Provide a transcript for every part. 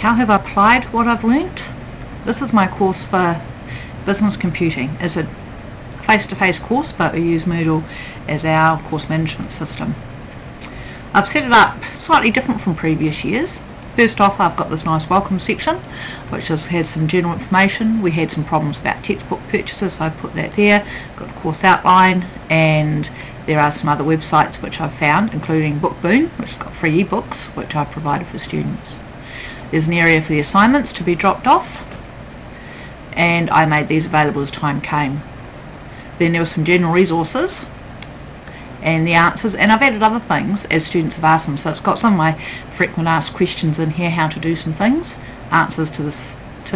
How have I applied what I've learnt? This is my course for business computing. It's a face-to-face course, but we use Moodle as our course management system. I've set it up slightly different from previous years. First off, I've got this nice welcome section which has some general information. We had some problems about textbook purchases, so I put that there. Got a course outline, and there are some other websites which I've found, including Bookboon, which has got free ebooks which I've provided for students. There's an area for the assignments to be dropped off, and I made these available as time came. Then there were some general resources and the answers, and I've added other things as students have asked them. So it's got some of my frequent asked questions in here, how to do some things, answers to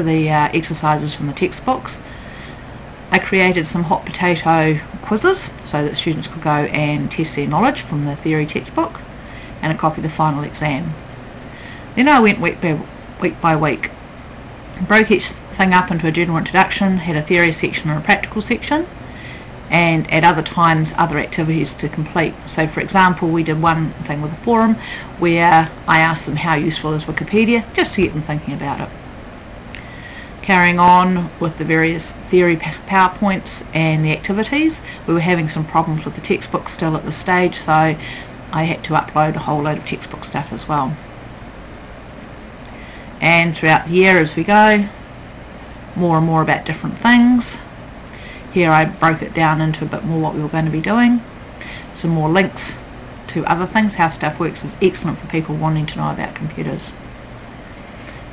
the exercises from the textbooks. I created some hot potato quizzes so that students could go and test their knowledge from the theory textbook, and a copy of the final exam. Then I went week by week, broke each thing up into a general introduction, had a theory section and a practical section, and at other times other activities to complete. So for example, we did one thing with a forum where I asked them how useful is Wikipedia, just to get them thinking about it. Carrying on with the various theory PowerPoints and the activities, we were having some problems with the textbook still at this stage, so I had to upload a whole load of textbook stuff as well. And throughout the year as we go, more and more about different things. Here I broke it down into a bit more what we were going to be doing. Some more links to other things. How stuff works is excellent for people wanting to know about computers.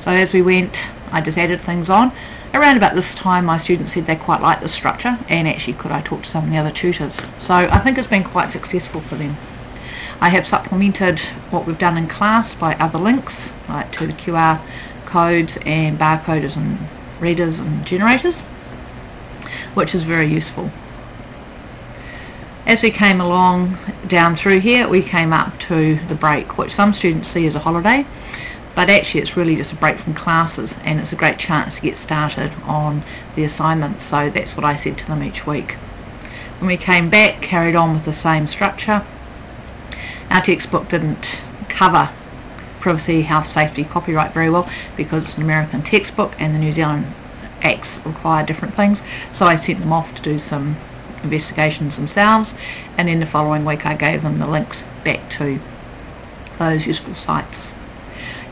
So as we went, I just added things on. Around about this time my students said they quite liked the structure, and actually could I talk to some of the other tutors. So I think it's been quite successful for them. I have supplemented what we've done in class by other links, like to the QR codes and barcoders and readers and generators, which is very useful. As we came along down through here, we came up to the break, which some students see as a holiday, but actually it's really just a break from classes, and it's a great chance to get started on the assignments. So that's what I said to them each week. When we came back, carried on with the same structure. Our textbook didn't cover privacy, health, safety, copyright very well, because it's an American textbook and the New Zealand Acts require different things, so I sent them off to do some investigations themselves, and then the following week I gave them the links back to those useful sites.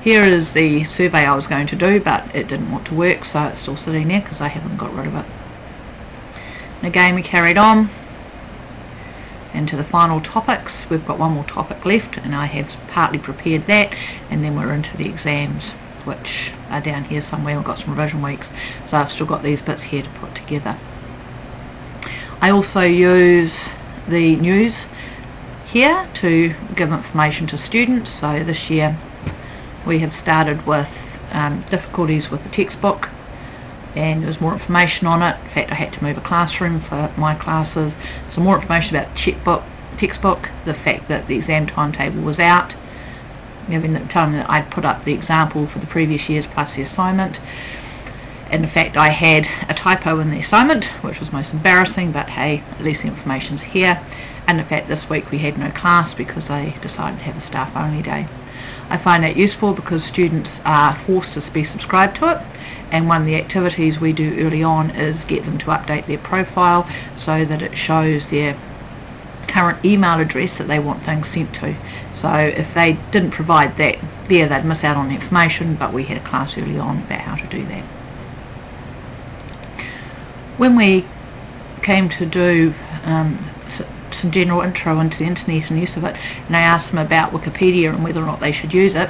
Here is the survey I was going to do, but it didn't want to work, so it's still sitting there because I haven't got rid of it. And again we carried on into the final topics. We've got one more topic left, and I have partly prepared that, and then we're into the exams, which are down here somewhere. We've got some revision weeks, so I've still got these bits here to put together. I also use the news here to give information to students. So this year we have started with difficulties with the textbook, and there's more information on it. In fact, I had to move a classroom for my classes. Some more information about the textbook, the fact that the exam timetable was out, telling them that I'd put up the example for the previous years plus the assignment, and the fact I had a typo in the assignment, which was most embarrassing, but hey, at least the information's here, and the fact this week we had no class because they decided to have a staff only day. I find that useful because students are forced to be subscribed to it, and one of the activities we do early on is get them to update their profile so that it shows their current email address that they want things sent to. So if they didn't provide that there, they'd miss out on the information, but we had a class early on about how to do that. When we came to do some general intro into the internet and use of it, and I asked them about Wikipedia and whether or not they should use it,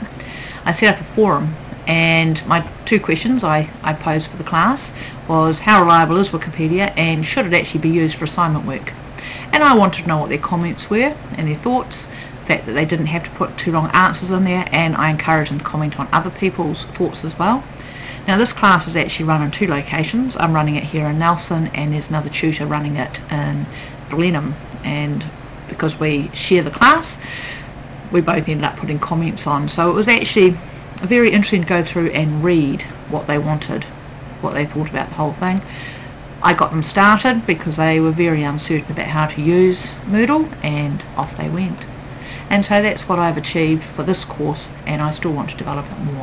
I set up a forum, and my two questions I posed for the class was how reliable is Wikipedia, and should it actually be used for assignment work. And I wanted to know what their comments were and their thoughts, the fact that they didn't have to put too long answers in there, and I encouraged them to comment on other people's thoughts as well. Now this class is actually run in two locations. I'm running it here in Nelson, and there's another tutor running it in Blenheim, and because we share the class, we both ended up putting comments on. So it was actually very interesting to go through and read what they wanted, what they thought about the whole thing. I got them started because they were very uncertain about how to use Moodle, and off they went. And so that's what I've achieved for this course, and I still want to develop it more.